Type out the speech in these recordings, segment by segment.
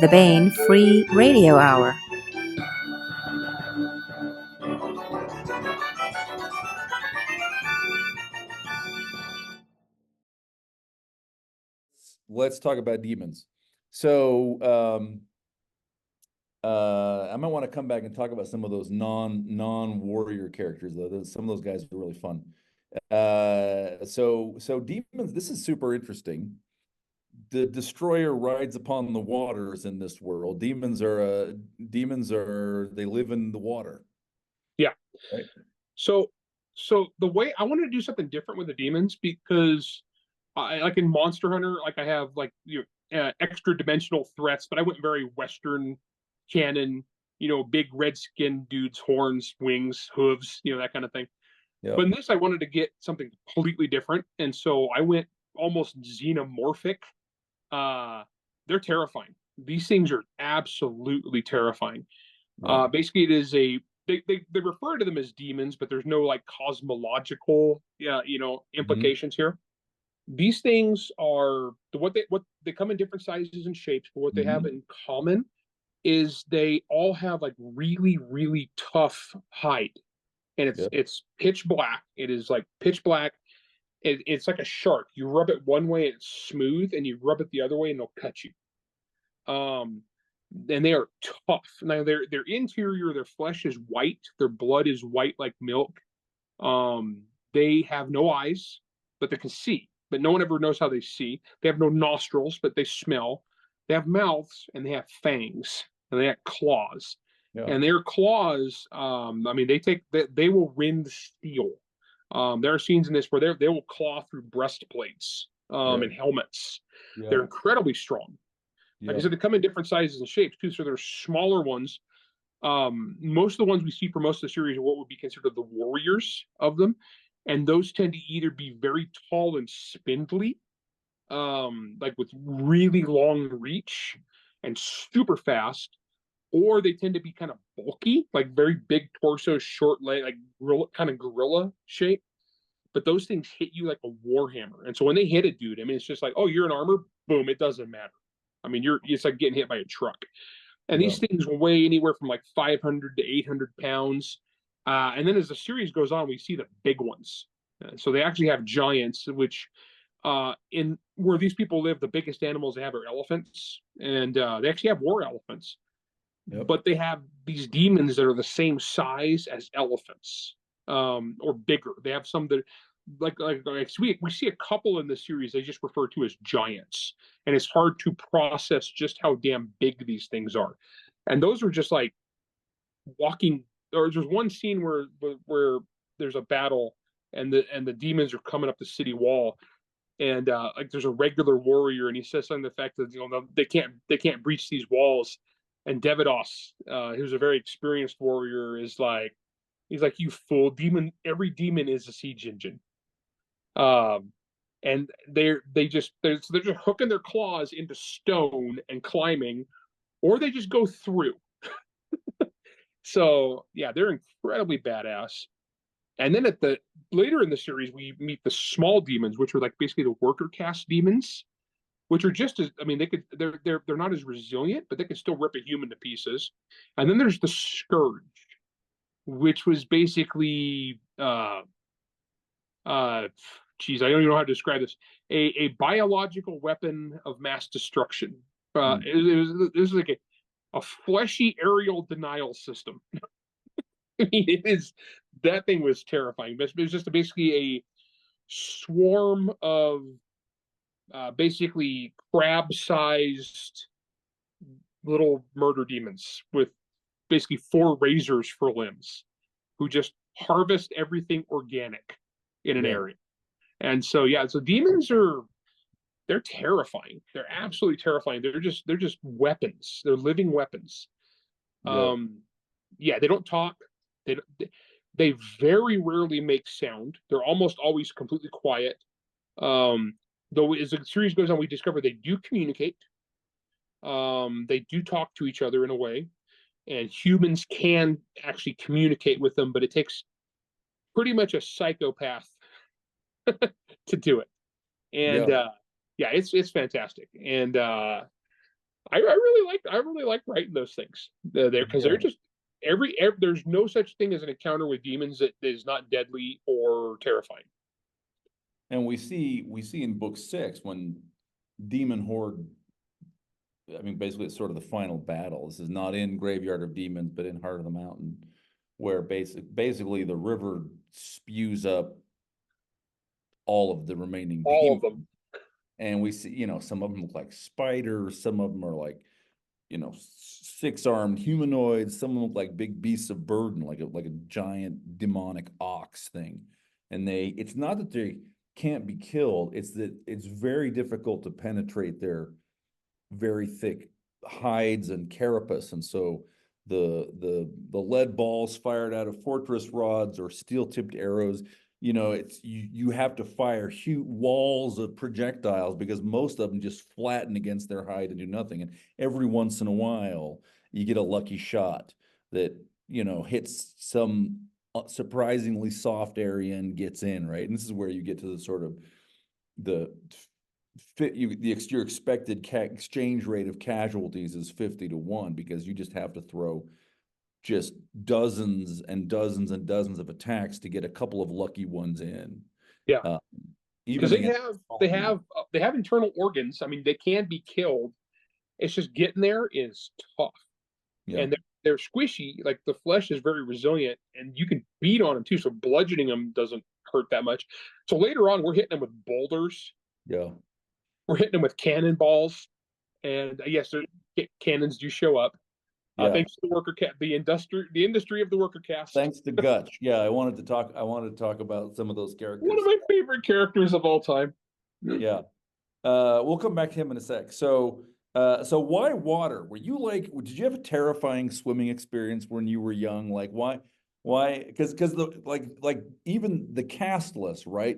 the Bain Free Radio Hour. Let's talk about demons. So I might want to come back and talk about some of those non-warrior characters, though. Some of those guys are really fun. So demons, this is super interesting. The destroyer rides upon the waters in this world. Demons are they live in the water. Yeah. Right? So the way I wanted to do something different with the demons, because like in Monster Hunter, like I have like extra dimensional threats, but I went very Western canon, big red skinned dudes, horns, wings, hooves, that kind of thing. Yeah. But in this, I wanted to get something completely different, and so I went almost xenomorphic. They're terrifying. These things are absolutely terrifying. Yeah. Basically, it is they refer to them as demons, but there's no like cosmological implications here. These things are what they come in different sizes and shapes, but what they have in common is they all have like really, really tough hide. And it's pitch black. It is like pitch black. It's like a shark. You rub it one way, it's smooth, and you rub it the other way, and they'll cut you. And they are tough. Now their interior, their flesh is white, their blood is white like milk. They have no eyes, but they can see. But no one ever knows how they see. They have no nostrils, but they smell. They have mouths and they have fangs and they have claws. Yeah. And their claws, they will rend steel. There are scenes in this where they will claw through breastplates and helmets. Yeah. They're incredibly strong. Like I said, they come in different sizes and shapes too. So there's smaller ones. Most of the ones we see for most of the series are what would be considered the warriors of them. And those tend to either be very tall and spindly, like with really long reach and super fast, or they tend to be kind of bulky, like very big torso, short leg, like gorilla shape. But those things hit you like a warhammer. And so when they hit a dude, I mean, it's just like, oh, you're in armor, boom, it doesn't matter. I mean, it's like getting hit by a truck. And these things will weigh anywhere from like 500 to 800 pounds. And then as the series goes on, we see the big ones. So they actually have giants, which in where these people live, the biggest animals they have are elephants. And they actually have war elephants. Yep. But they have these demons that are the same size as elephants, or bigger. They have some that like we see a couple in the series they just refer to as giants, and it's hard to process just how damn big these things are. And those are just like walking. Or there's one scene where there's a battle, and the demons are coming up the city wall, and like there's a regular warrior, and he says something to the fact that they can't breach these walls. And Devidos, who's a very experienced warrior, is like, he's like, you fool, demon! Every demon is a siege engine. And they're just hooking their claws into stone and climbing, or they just go through. So yeah, they're incredibly badass. And then later in the series, we meet the small demons, which are like basically the worker caste demons, which are just as, I mean, they're not as resilient, but they can still rip a human to pieces. And then there's the scourge, which was basically geez, I don't even know how to describe this. A biological weapon of mass destruction. It was like a fleshy aerial denial system. I mean, that thing was terrifying. But it was just basically a swarm of basically crab-sized little murder demons with basically 4 razors for limbs, who just harvest everything organic in an area. And so so demons they're terrifying. They're absolutely terrifying. They're just weapons. They're living weapons. They don't talk. They very rarely make sound. They're almost always completely quiet. Though as the series goes on, we discover they do communicate. They do talk to each other in a way, and humans can actually communicate with them, but it takes pretty much a psychopath to do it. And it's fantastic. And I really like writing those things there because they're Yeah. just every there's no such thing as an encounter with demons that is not deadly or terrifying. And we see in book 6 when Demon Horde, I mean, basically it's sort of the final battle. This is not in Graveyard of Demons, but in Heart of the Mountain, where basically the river spews up all of the remaining All of demons. them. And we see, some of them look like spiders, some of them are like, 6-armed humanoids, some of them look like big beasts of burden, like a giant demonic ox thing. And it's not that they can't be killed, it's that it's very difficult to penetrate their very thick hides and carapace, and so the lead balls fired out of fortress rods or steel-tipped arrows, it's you have to fire huge walls of projectiles because most of them just flatten against their hide and do nothing. And every once in a while, you get a lucky shot that hits some surprisingly soft area and gets in, right? And this is where you get to the sort of the your expected exchange rate of casualties is 50-1 because you just have to throw just dozens and dozens and dozens of attacks to get a couple of lucky ones in. Yeah. Even Because they have internal organs. I mean, they can be killed. It's just getting there is tough. Yeah. And they're squishy. Like the flesh is very resilient, and you can beat on them too. So bludgeoning them doesn't hurt that much. So later on, we're hitting them with boulders. Yeah. We're hitting them with cannonballs, and yes, cannons do show up. Yeah. Thanks to the worker cat, the industry of the worker cast. Thanks to Gutch. Yeah, I wanted to talk about some of those characters. One of my favorite characters of all time. Yeah. We'll come back to him in a sec. So why water? Did you have a terrifying swimming experience when you were young? Like why? Because even the castless, right?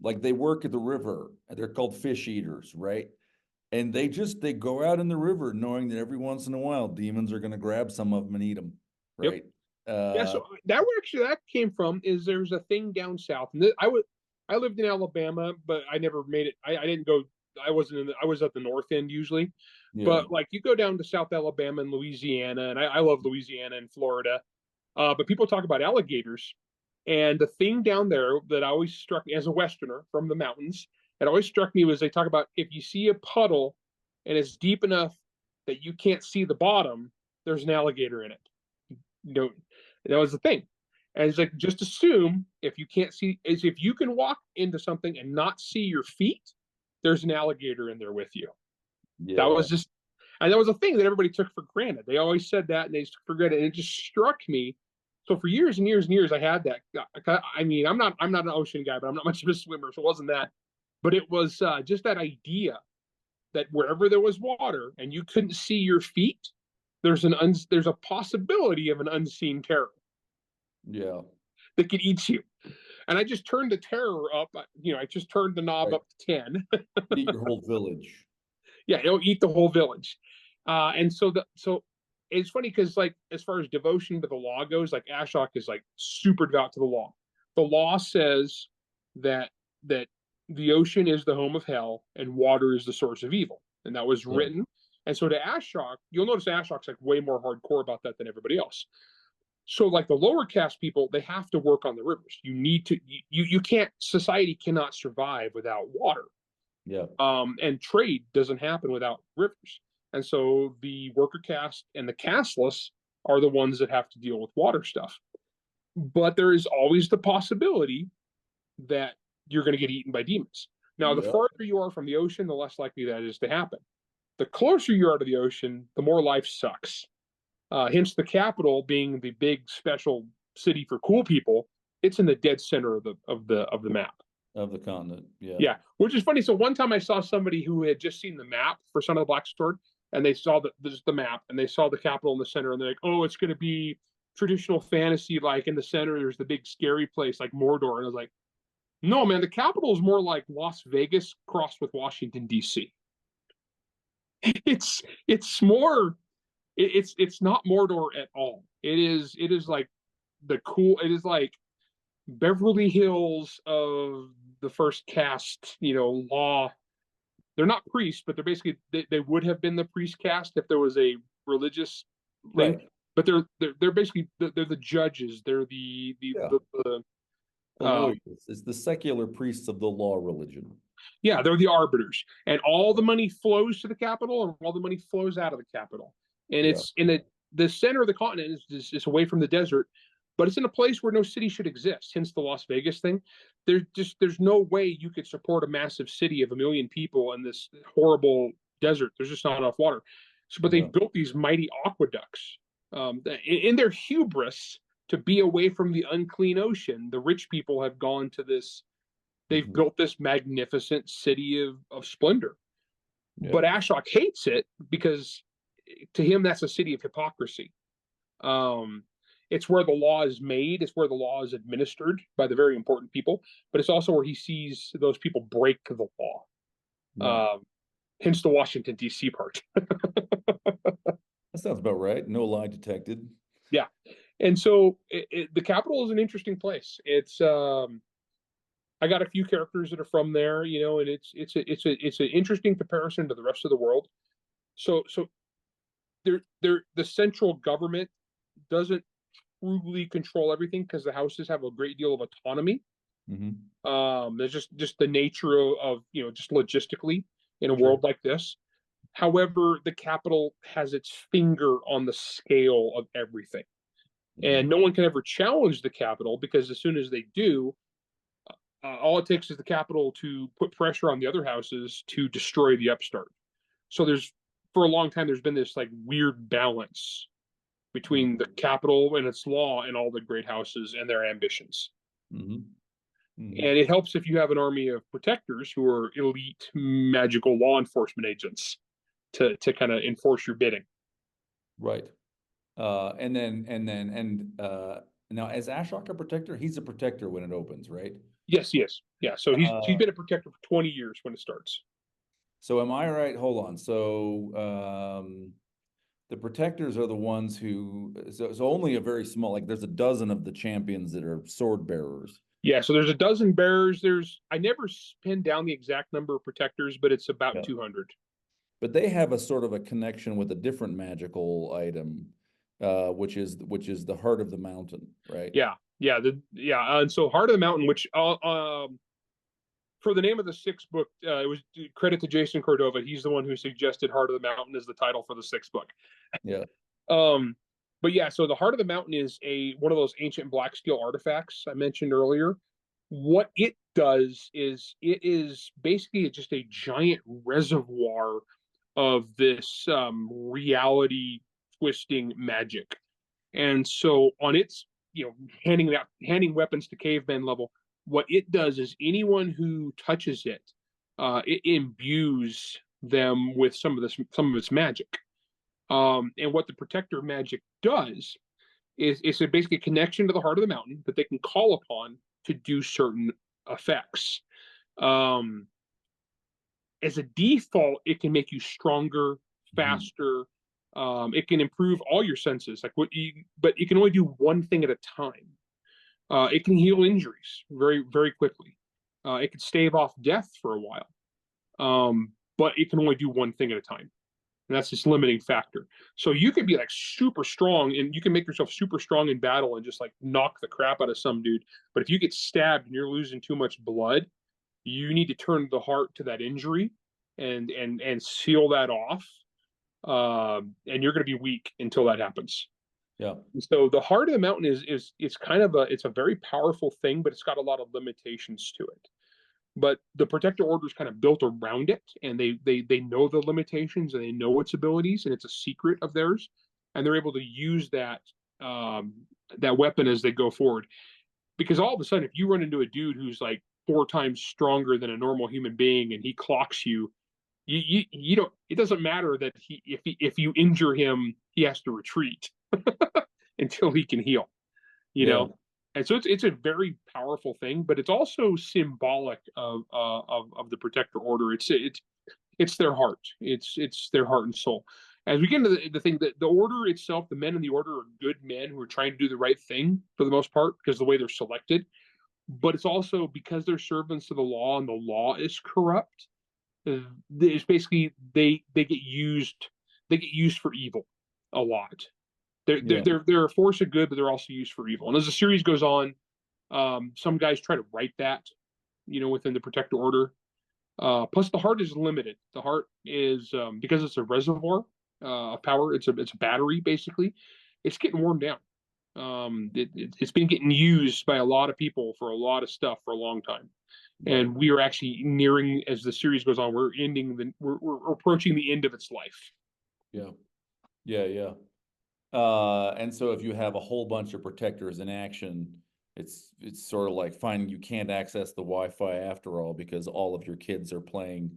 Like they work at the river. They're called fish eaters, right? And they go out in the river knowing that every once in a while demons are going to grab some of them and eat them, right? Yep. So that came from is there's a thing down south, and I lived in Alabama, but I never made it. I didn't go. I was at the north end usually, but like you go down to South Alabama and Louisiana, and I love Louisiana and Florida. But people talk about alligators, and the thing down there that always struck me as a Westerner from the mountains, it always struck me was they talk about if you see a puddle and it's deep enough that you can't see the bottom, there's an alligator in it. That was the thing. And it's like, just assume if you can't see, is if you can walk into something and not see your feet, there's an alligator in there with you. Yeah. That was a thing that everybody took for granted. They always said that and they took for granted. And it just struck me. So for years and years and years, I had that. I mean, I'm not an ocean guy, but I'm not much of a swimmer. So it wasn't that. But it was just that idea that wherever there was water and you couldn't see your feet, there's a possibility of an unseen terror. Yeah. That could eat you. And I just turned the terror up. I just turned the knob up to 10. Eat your whole village. Yeah, it'll eat the whole village. And so it's funny because like as far as devotion to the law goes, like Ashok is like super devout to the law. The law says that the ocean is the home of hell and water is the source of evil. And that was written. And so to Ashok, you'll notice Ashok's like way more hardcore about that than everybody else. So like the lower caste people, they have to work on the rivers. You can't, society cannot survive without water. Yeah. And trade doesn't happen without rivers. And so the worker caste and the casteless are the ones that have to deal with water stuff. But there is always the possibility that you're going to get eaten by demons. Now, the farther you are from the ocean, the less likely that is to happen. The closer you are to the ocean, the more life sucks. Hence, the capital being the big special city for cool people. It's in the dead center of the map of the continent. Yeah. Yeah, which is funny. So one time I saw somebody who had just seen the map for Son of the Black Sword, and they saw the map, and they saw the capital in the center, and they're like, "Oh, it's going to be traditional fantasy. Like in the center, there's the big scary place like Mordor." And I was like, "No, man, the capital is more like Las Vegas crossed with Washington D.C. It's more." It's not Mordor at all. It is like it is like Beverly Hills of the first cast, law they're not priests, but they're basically they would have been the priest caste if there was a religious thing. Right. But they're basically they're the judges. They're the I know it's the secular priests of the law religion. yeah, they're the arbiters, and all the money flows to the capital, and all the money flows out of the capital. And Yeah. it's in the center of the continent is away from the desert, but it's in a place where no city should exist. Hence the Las Vegas thing. There's no way you could support a massive city of 1 million people in this horrible desert. There's just not enough water. So, but they've built these mighty aqueducts. In their hubris to be away from the unclean ocean, the rich people have gone to this. They've built this magnificent city of splendor. Yeah. But Ashok hates it because to him that's a city of hypocrisy. It's where the law is made, it's where the law is administered by the very important people, but it's also where he sees those people break the law. Yeah. Hence the Washington, D.C. part. That sounds about right. No lie detected. Yeah. And so the capital is an interesting place. It's I got a few characters that are from there, you know, and it's an interesting comparison to the rest of the world. So the central government doesn't truly control everything because the houses have a great deal of autonomy. There's just the nature of you know, just logistically in a world like this. However, the capital has its finger on the scale of everything, and no one can ever challenge the capital because as soon as they do, all it takes is the capital to put pressure on the other houses to destroy the upstart. So for a long time, there's been this like weird balance between the capital and its law and all the great houses and their ambitions. And it helps if you have an army of protectors who are elite magical law enforcement agents to kind of enforce your bidding. Right. And now is Ashok a protector? He's a protector when it opens, right? Yes, he is. Yeah. So he's been a protector for 20 years when it starts. So am I right? Hold on. So the protectors are the ones who so only a very small, like there's a dozen of the champions that are sword bearers. Yeah, so there's a dozen bearers. I never pinned down the exact number of protectors, but it's about 200. But they have a sort of a connection with a different magical item, which is the heart of the mountain, right? Yeah, and so Heart of the Mountain, which for the name of the sixth book, it was credit to Jason Cordova. He's the one who suggested Heart of the Mountain as the title for the sixth book. Yeah. But yeah, so the Heart of the Mountain is one of those ancient black steel artifacts I mentioned earlier. What it does is it is basically just a giant reservoir of this reality twisting magic. And so on its, you know, handing weapons to cavemen level, what it does is anyone who touches it, it imbues them with some of its magic. And what the protector magic does is it's basically a connection to the heart of the mountain that they can call upon to do certain effects. As a default, it can make you stronger, faster. It can improve all your senses, but it can only do one thing at a time. It can heal injuries very, very quickly. It can stave off death for a while, but it can only do one thing at a time. And that's this limiting factor. So you can be like super strong and you can make yourself super strong in battle and just like knock the crap out of some dude. But if you get stabbed and you're losing too much blood, you need to turn the heart to that injury and seal that off. And you're going to be weak until that happens. Yeah. So the Heart of the Mountain is kind of it's a very powerful thing, but it's got a lot of limitations to it. But the Protector Order is kind of built around it, and they know the limitations and they know its abilities, and it's a secret of theirs, and they're able to use that weapon as they go forward. Because all of a sudden, if you run into a dude who's like 4 times stronger than a normal human being, and he clocks you, you don't. It doesn't matter that if you injure him, he has to retreat until he can heal. You know. And so it's a very powerful thing, but it's also symbolic of the Protector Order. It's their heart. It's their heart and soul. As we get into the thing, that the Order itself, the men in the Order are good men who are trying to do the right thing for the most part because of the way they're selected. But it's also because they're servants to the law and the law is corrupt, It's basically they get used for evil a lot. They're a force of good, but they're also used for evil. And as the series goes on, some guys try to write that, within the Protector Order. Plus, the heart is limited. The heart is because it's a reservoir of power. It's a battery basically. It's getting worn down. It's been getting used by a lot of people for a lot of stuff for a long time. And we are actually nearing, as the series goes on, we're approaching the end of its life. Yeah. And so if you have a whole bunch of protectors in action, it's sort of like finding you can't access the Wi-Fi after all because all of your kids are playing,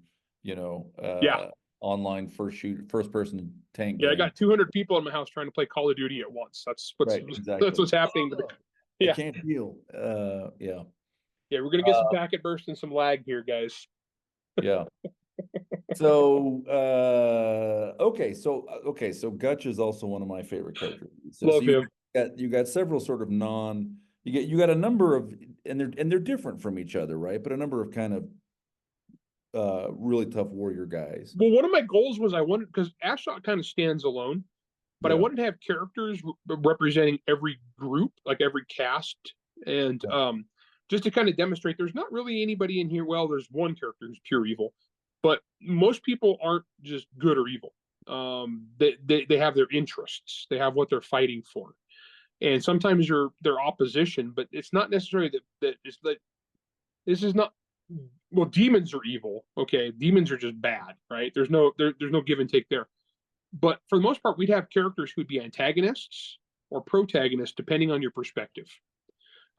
online first person tank Yeah, I game. got 200 people in my house trying to play Call of Duty at once. That's what's happening. I can't deal. Yeah, we're gonna get some packet burst and some lag here, guys. Yeah. So so Gutch is also one of my favorite characters. Love him. You got several sort of you got a number of and they're different from each other, right? But a number of kind of really tough warrior guys. Well, one of my goals was I wanted, because Ashok kind of stands alone, but I wanted to have characters representing every group, like every caste, and just to kind of demonstrate there's not really anybody in here. Well, there's one character who's pure evil, but most people aren't just good or evil. They have their interests. They have what they're fighting for, and sometimes they're opposition, but it's not necessarily that it's like this is not. Well, demons are evil. Okay, demons are just bad, right? There's no give and take there. But for the most part, we'd have characters who'd be antagonists or protagonists, depending on your perspective.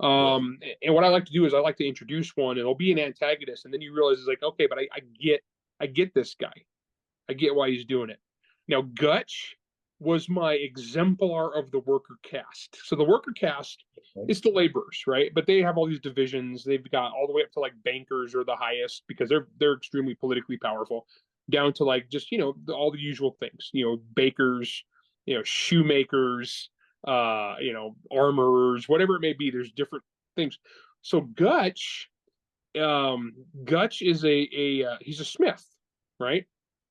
And what I like to do is I like to introduce one, and it'll be an antagonist, and then you realize it's like, okay, but I get this guy. I get why he's doing it. Now, Gutch was my exemplar of the worker caste. So the worker caste is the laborers, right? But they have all these divisions. They've got all the way up to like bankers are the highest because they're extremely politically powerful, down to like just all the usual things. Bakers, shoemakers, armorers, whatever it may be. There's different things. So Gutch is he's a smith, right?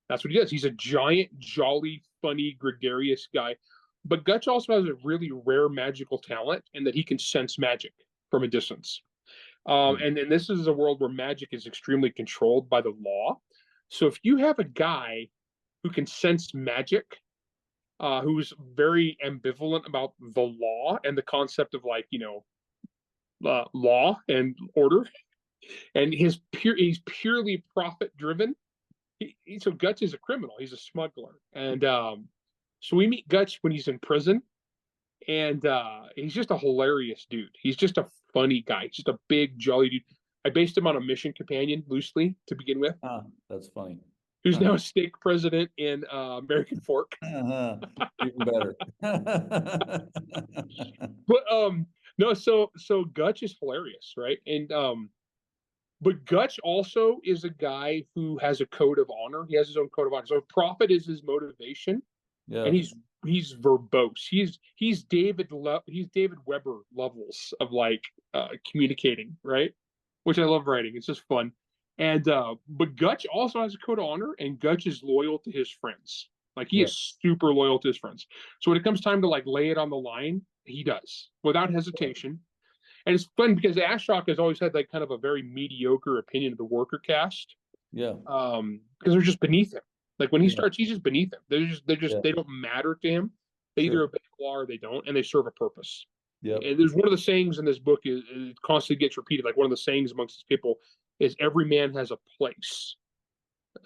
That's what he does. He's a giant, jolly, funny, gregarious guy. But Gutch also has a really rare magical talent in that he can sense magic from a distance. And this is a world where magic is extremely controlled by the law. So if you have a guy who can sense magic, who's very ambivalent about the law and the concept of law and order, and he's purely profit driven. So Gutch is a criminal. He's a smuggler, and so we meet Gutch when he's in prison, and he's just a hilarious dude. He's just a funny guy. He's just a big jolly dude. I based him on a mission companion loosely to begin with. That's funny. Who's now a stake president in American Fork. Even better. But no, so Gutch is hilarious, right? And but Gutch also is a guy who has a code of honor. He has his own code of honor. So profit is his motivation, and he's verbose. He's David Weber levels of communicating, right? Which I love writing. It's just fun. And but Gutch also has a code of honor, and Gutch is loyal to his friends. Like he is super loyal to his friends. So when it comes time to lay it on the line, he does without hesitation. And it's fun because Ashok has always had kind of a very mediocre opinion of the worker caste. Yeah. Because they're just beneath him. Like when he starts, he's just beneath them. They don't matter to him. They either obey the law or they don't, and they serve a purpose. Yeah. And there's one of the sayings in this book is it constantly gets repeated. Like one of the sayings amongst these people is every man has a place.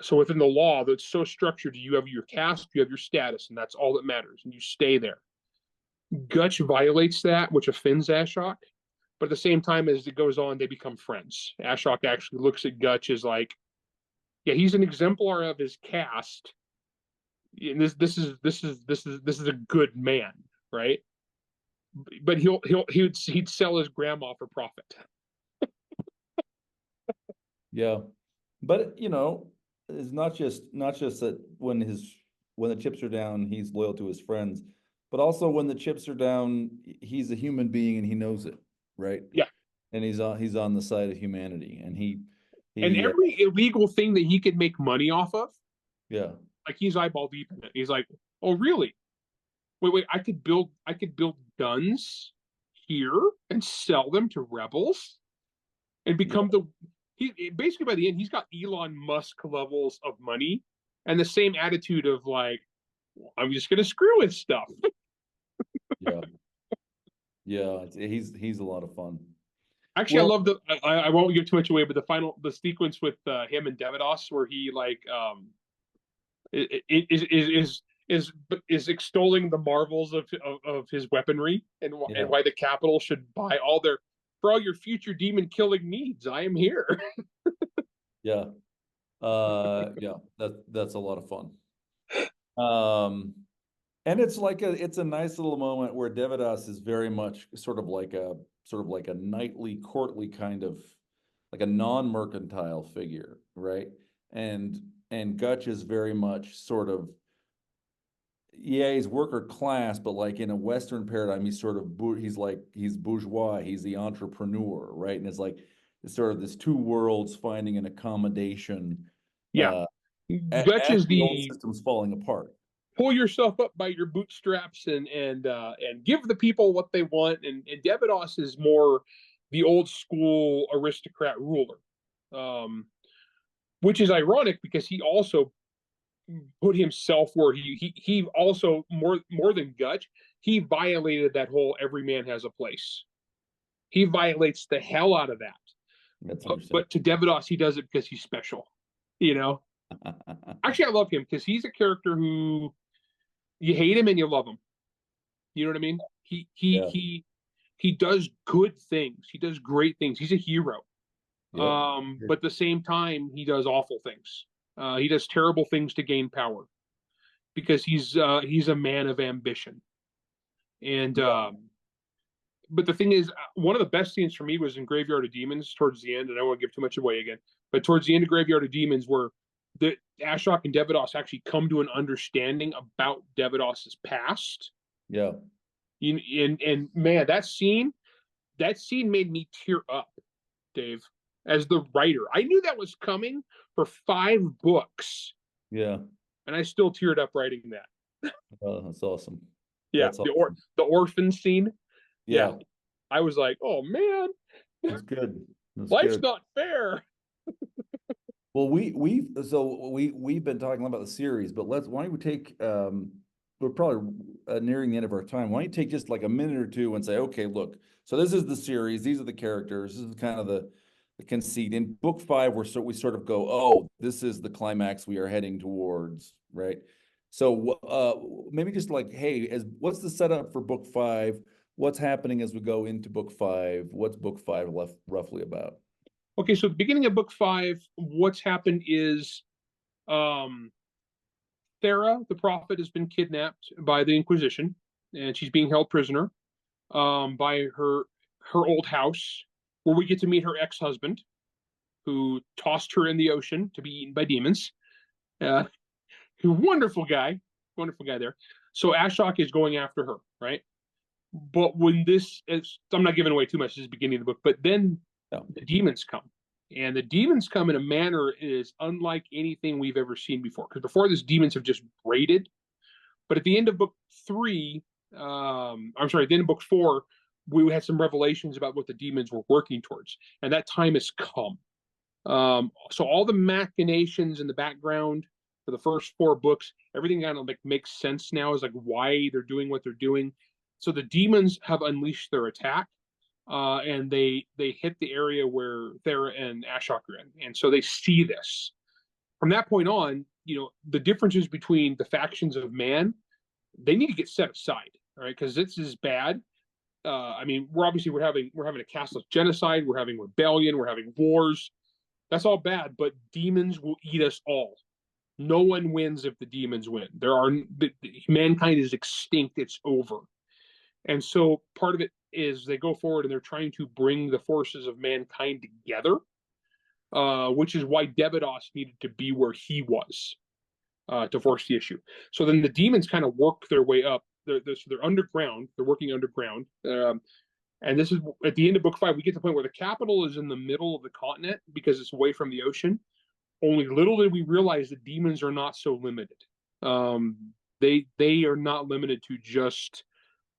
So within the law that's so structured, you have your caste, you have your status, and that's all that matters, and you stay there. Gutch violates that, which offends Ashok. But at the same time, as it goes on, they become friends. Ashok actually looks at Gutch as he's an exemplar of his caste. And this is a good man, right? But he'd sell his grandma for profit. Yeah, but it's not just that when the chips are down, he's loyal to his friends, but also when the chips are down, he's a human being and he knows it. Right. Yeah. And he's on the side of humanity, and And He, every illegal thing that he could make money off of, yeah, like he's eyeball deep in it. He's like, oh really? Wait, I could build guns here and sell them to rebels and yeah, become the he basically by the end he's got Elon Musk levels of money and the same attitude of like, I'm just gonna screw with stuff. yeah, yeah. He's a lot of fun. Actually, I Well, love I won't give too much away, but the sequence with him and Devidos where he like is extolling the marvels of his weaponry and yeah, why the capital should buy all their for all your future demon killing needs. I am here. yeah, yeah. That's a lot of fun. Um, and it's a nice little moment where Devidas is very much sort of like a knightly, courtly kind of like a non-mercantile figure, right? And Gutch is very much sort of, yeah, he's worker class, but like in a Western paradigm, he's sort of he's bourgeois, he's the entrepreneur, right? And it's sort of this two worlds finding an accommodation Yeah, uh, Dutch as is the old the system's falling apart. pull yourself up by your bootstraps and give the people what they want. And Devidos is more the old school aristocrat ruler, um, which is ironic because he also put himself where he also more than Gutch, he violated that whole every man has a place. He violates the hell out of that. That's But to Devidos, he does it because he's special. You know, understandable. actually, I love him because he's a character who you hate him and you love him. You know what I mean? Yeah. He does good things. He does great things. He's a hero. Yep. But at the same time, he does awful things. He does terrible things to gain power because he's a man of ambition. And Yeah. but the thing is, one of the best scenes for me was in Graveyard of Demons towards the end, and I won't give too much away again. But towards the end of Graveyard of Demons, where the Ashok and Devidos actually come to an understanding about Devidos's past. Yeah. And man, that scene made me tear up, Dave, as the writer. I knew that was coming for 5 books, Yeah. and I still teared up writing that. That's awesome. Yeah, That's the awesome. orphan scene. Yeah, Yeah. I was like, oh man, That's good. That's life's good. not fair. Well, we've been talking about the series, but why don't we take we're probably nearing the end of our time. Why don't you take just like a minute or two and say, okay, look, so this is the series, these are the characters, this is kind of the conceit. In book 5, we sort of go, oh, this is the climax we are heading towards, right? So maybe just like, hey, what's the setup for book 5? What's happening as we go into book 5? What's book 5 left roughly about? Okay, so at the beginning of book 5, what's happened is um Thera, the prophet, has been kidnapped by the Inquisition, and she's being held prisoner by her old house, where we get to meet her ex-husband, who tossed her in the ocean to be eaten by demons. Uh, wonderful guy there. So Ashok is going after her, right? But when this is, I'm not giving away too much. This is the beginning of the book, but then Yeah. the demons come, and the demons come in a manner is unlike anything we've ever seen before. Because before this, demons have just raided, but at the end of book 3, I'm sorry, at the end of book 4, we had some revelations about what the demons were working towards, and that time has come. So all the machinations in the background for the first 4 books, everything kind of like makes sense now, is like why they're doing what they're doing. So the demons have unleashed their attack, and they hit the area where Thera and Ashok are in, and so they see this. From that point on, the differences between the factions of man, they need to get set aside, all right? Because this is bad. I mean, we're having a castless genocide, we're having rebellion, we're having wars. That's all bad, but demons will eat us all. No one wins if the demons win. Mankind is extinct. It's over. And so part of it is they go forward and they're trying to bring the forces of mankind together, which is why Devidos needed to be where he was to force the issue. So then the demons kind of work their way up. So they're underground. They're working underground. And this is at the end of book 5, we get to the point where the capital is in the middle of the continent because it's away from the ocean. Only little did we realize that demons are not so limited. They are not limited to just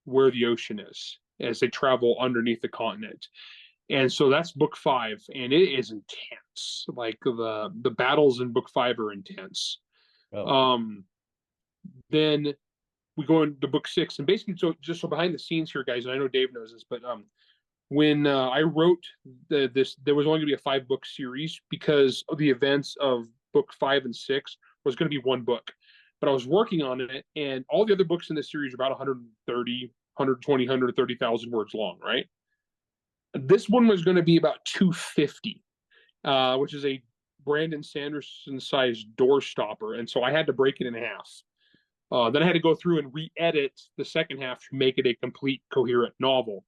where the ocean is as they travel underneath the continent. And so that's book 5, and it is intense. Like the battles in book 5 are intense. Oh. Then we go into book 6, and basically, so behind the scenes here, guys, and I know Dave knows this, but when I wrote this, there was only going to be a 5-book series because of the events of book 5 and 6 was going to be one book. But I was working on it, and all the other books in this series are about 130, 120, 130,000 words long, right? This one was going to be about 250, which is a Brandon Sanderson-sized door stopper, and so I had to break it in half. Then I had to go through and re-edit the second half to make it a complete, coherent novel.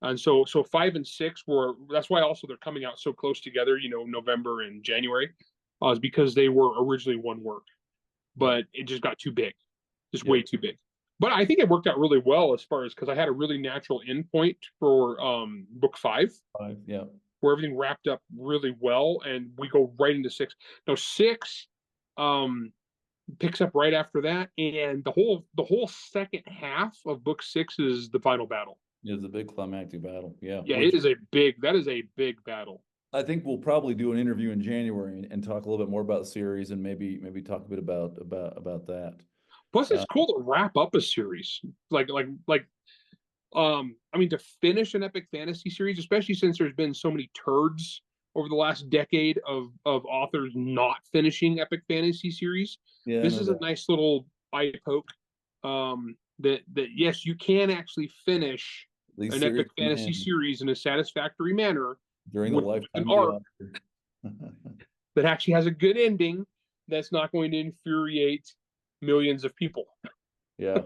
And so 5 and 6 were, that's why also they're coming out so close together, November and January, is because they were originally one work, but it just got too big, just way too big. But I think it worked out really well as far as, because I had a really natural endpoint for book 5. Yeah. Where everything wrapped up really well, and we go right into 6. Now 6 picks up right after that, and the whole second half of book 6 is the final battle. It's a big climactic battle. Yeah. Yeah, that is a big battle. I think we'll probably do an interview in January and talk a little bit more about the series, and maybe talk a bit about that. Plus, it's cool to wrap up a series. I mean, to finish an epic fantasy series, especially since there's been so many turds over the last decade of authors not finishing epic fantasy series. Yeah, this is a nice little eye poke that yes, you can actually finish an epic fantasy series in a satisfactory manner during the lifetime arc that actually has a good ending that's not going to infuriate millions of people. Yeah.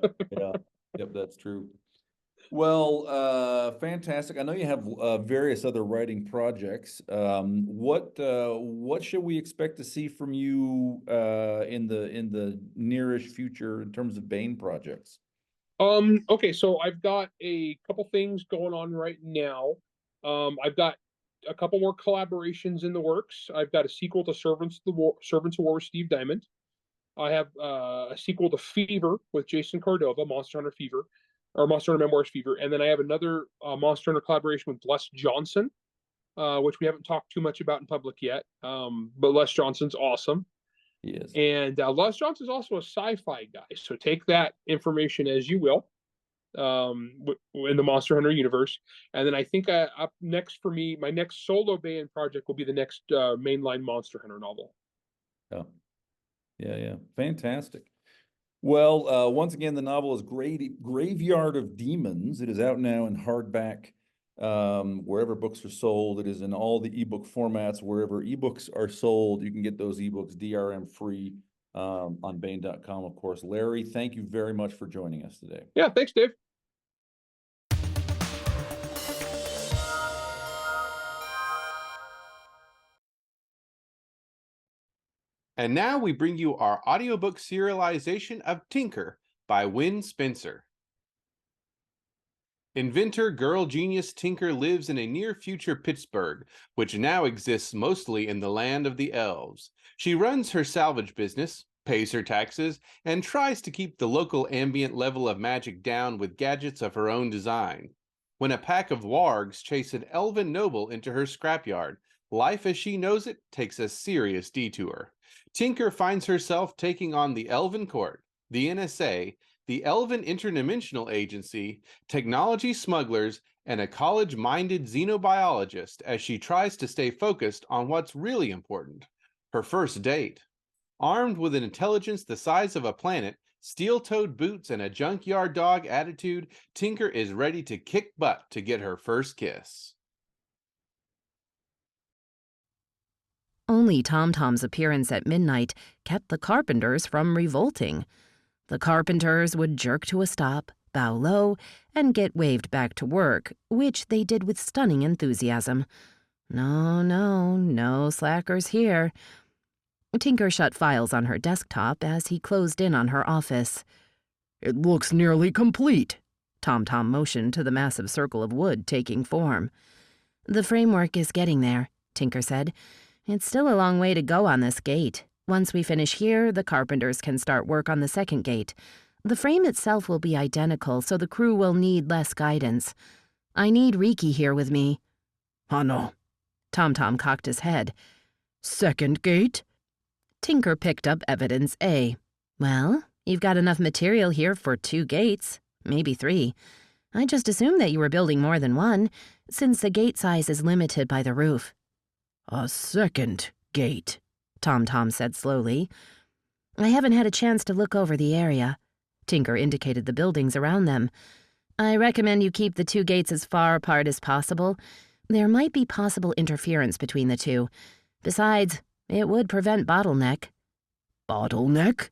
Yep, that's true. Well, fantastic. I know you have various other writing projects. What should we expect to see from you in the nearish future in terms of Bane projects? Okay, so I've got a couple things going on right now. I've got a couple more collaborations in the works. I've got a sequel to Servants of War with Steve Diamond. I have a sequel to Fever with Jason Cordova, Monster Hunter Fever, or Monster Hunter Memoirs Fever, and then I have another Monster Hunter collaboration with Les Johnson, which we haven't talked too much about in public yet. But Les Johnson's awesome. Yes. And Les Johnson's also a sci-fi guy, so take that information as you will in the Monster Hunter universe. And then I think up next for me, my next solo Bane project will be the next mainline Monster Hunter novel. Yeah. Fantastic. Well, once again, the novel is Graveyard of Demons. It is out now in hardback, wherever books are sold. It is in all the ebook formats. Wherever ebooks are sold, you can get those ebooks DRM free on Bane.com, of course. Larry, thank you very much for joining us today. Yeah, thanks, Dave. And now we bring you our audiobook serialization of Tinker by Wen Spencer. Inventor girl genius Tinker lives in a near-future Pittsburgh, which now exists mostly in the land of the elves. She runs her salvage business, pays her taxes, and tries to keep the local ambient level of magic down with gadgets of her own design. When a pack of wargs chase an elven noble into her scrapyard, life as she knows it takes a serious detour. Tinker finds herself taking on the Elven Court, the NSA, the Elven Interdimensional Agency, technology smugglers, and a college-minded xenobiologist as she tries to stay focused on what's really important, her first date. Armed with an intelligence the size of a planet, steel-toed boots, and a junkyard dog attitude, Tinker is ready to kick butt to get her first kiss. Only Tom-Tom's appearance at midnight kept the carpenters from revolting. The carpenters would jerk to a stop, bow low, and get waved back to work, which they did with stunning enthusiasm. No slackers here. Tinker shut files on her desktop as he closed in on her office. "It looks nearly complete," Tom motioned to the massive circle of wood taking form. "The framework is getting there," Tinker said. "It's still a long way to go on this gate. Once we finish here, the carpenters can start work on the second gate. The frame itself will be identical, so the crew will need less guidance. I need Riki here with me." "Oh no." Tom cocked his head. "Second gate?" Tinker picked up evidence A. "Well, you've got enough material here for 2 gates, maybe 3. I just assumed that you were building more than one, since the gate size is limited by the roof." "A second gate," Tom said slowly. "I haven't had a chance to look over the area." Tinker indicated the buildings around them. "I recommend you keep the 2 gates as far apart as possible. There might be possible interference between the 2. Besides, it would prevent bottleneck." "Bottleneck?"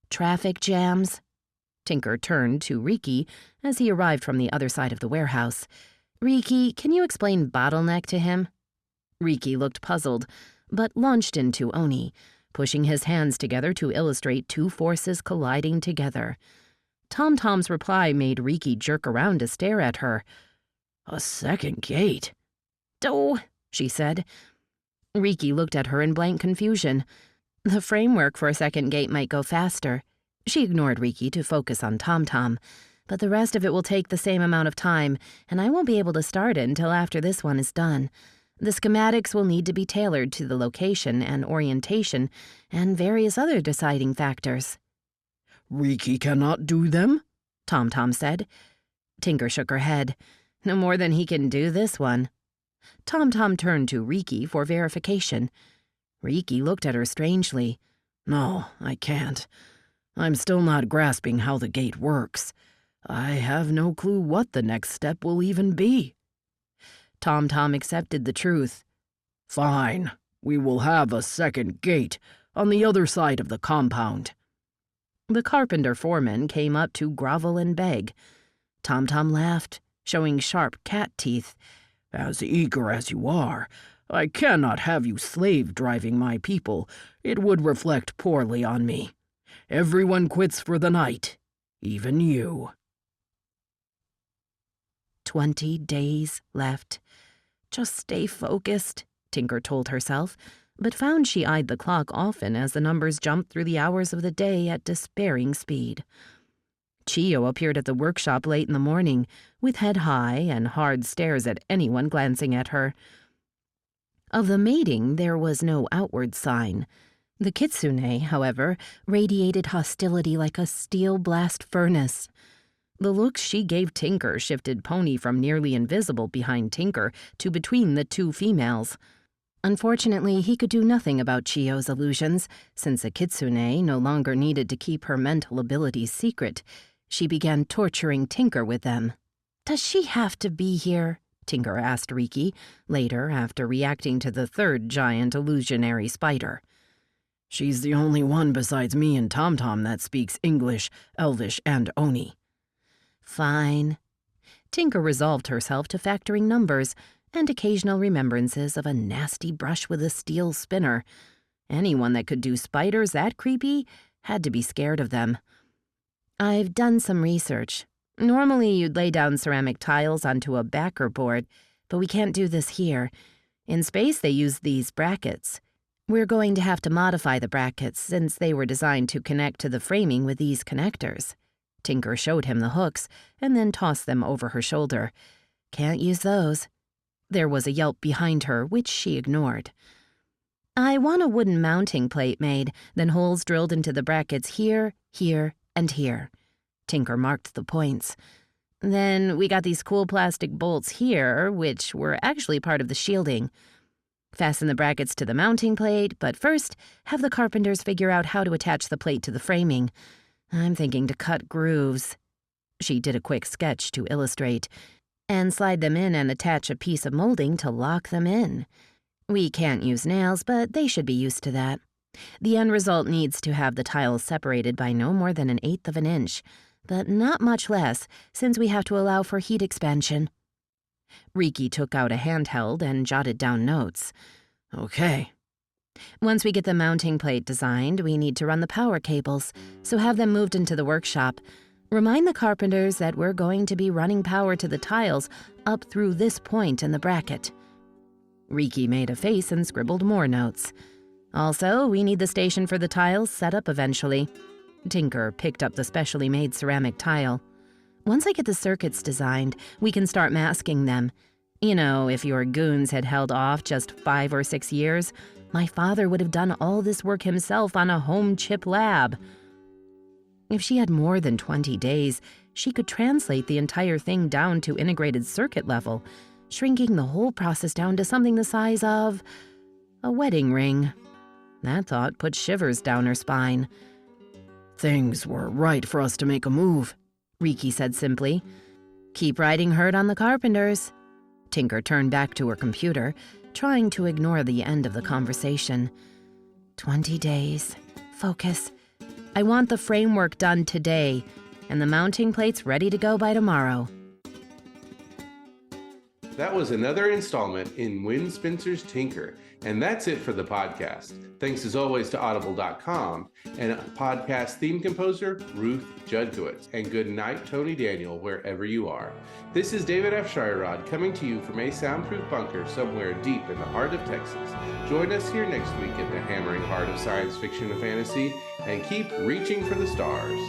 "Traffic jams." Tinker turned to Riki as he arrived from the other side of the warehouse. "Riki, can you explain bottleneck to him?" Riki looked puzzled, but launched into Oni, pushing his hands together to illustrate 2 forces colliding together. Tom's reply made Riki jerk around to stare at her. "A second gate?" "Oh," she said. Riki looked at her in blank confusion. The framework for a second gate might go faster. She ignored Riki to focus on Tom, but the rest of it will take the same amount of time, and I won't be able to start it until after this one is done. The schematics will need to be tailored to the location and orientation and various other deciding factors." "Riki cannot do them?" Tom said. Tinker shook her head. "No more than he can do this one." Tom turned to Riki for verification. Riki looked at her strangely. "No, I can't. I'm still not grasping how the gate works. I have no clue what the next step will even be." Tom accepted the truth. "Fine. We will have a second gate on the other side of the compound." The carpenter foreman came up to grovel and beg. Tom laughed, showing sharp cat teeth. "As eager as you are, I cannot have you slave-driving my people. It would reflect poorly on me. Everyone quits for the night, even you." 20 days left. Just stay focused, Tinker told herself, but found she eyed the clock often as the numbers jumped through the hours of the day at despairing speed. Chio appeared at the workshop late in the morning, with head high and hard stares at anyone glancing at her. Of the mating, there was no outward sign. The kitsune, however, radiated hostility like a steel blast furnace. The looks she gave Tinker shifted Pony from nearly invisible behind Tinker to between the 2 females. Unfortunately, he could do nothing about Chio's illusions, since the kitsune no longer needed to keep her mental abilities secret. She began torturing Tinker with them. "Does she have to be here?" Tinker asked Riki, later after reacting to the 3rd giant illusionary spider. "She's the only one besides me and Tom that speaks English, Elvish, and Oni." "Fine." Tinker resolved herself to factoring numbers and occasional remembrances of a nasty brush with a steel spinner. Anyone that could do spiders that creepy had to be scared of them. "I've done some research. Normally you'd lay down ceramic tiles onto a backer board, but we can't do this here. In space they use these brackets. We're going to have to modify the brackets since they were designed to connect to the framing with these connectors." Tinker showed him the hooks and then tossed them over her shoulder. "Can't use those." There was a yelp behind her, which she ignored. "I want a wooden mounting plate made, then holes drilled into the brackets here, here, and here." Tinker marked the points. "Then we got these cool plastic bolts here, which were actually part of the shielding. Fasten the brackets to the mounting plate, but first have the carpenters figure out how to attach the plate to the framing. I'm thinking to cut grooves." She did a quick sketch to illustrate, "and slide them in and attach a piece of molding to lock them in. We can't use nails, but they should be used to that. The end result needs to have the tiles separated by no more than 1/8 of an inch, but not much less, since we have to allow for heat expansion." Riki took out a handheld and jotted down notes. "Okay." "Once we get the mounting plate designed, we need to run the power cables, so have them moved into the workshop. Remind the carpenters that we're going to be running power to the tiles up through this point in the bracket." Riki made a face and scribbled more notes. "Also, we need the station for the tiles set up eventually." Tinker picked up the specially made ceramic tile. "Once I get the circuits designed, we can start masking them. You know, if your goons had held off just 5 or 6 years, my father would have done all this work himself on a home chip lab." If she had more than 20 days, she could translate the entire thing down to integrated circuit level, shrinking the whole process down to something the size of a wedding ring. That thought put shivers down her spine. "Things were right for us to make a move," Riki said simply. "Keep riding herd on the carpenters." Tinker turned back to her computer, trying to ignore the end of the conversation. 20 days. Focus. I want the framework done today, and the mounting plates ready to go by tomorrow. That was another installment in Wen Spencer's Tinker, and that's it for the podcast. Thanks as always to Audible.com and podcast theme composer Ruth Judkowitz. And good night, Tony Daniel, wherever you are. This is David F. Shirerod coming to you from a soundproof bunker somewhere deep in the heart of Texas. Join us here next week at the hammering heart of science fiction and fantasy, and keep reaching for the stars.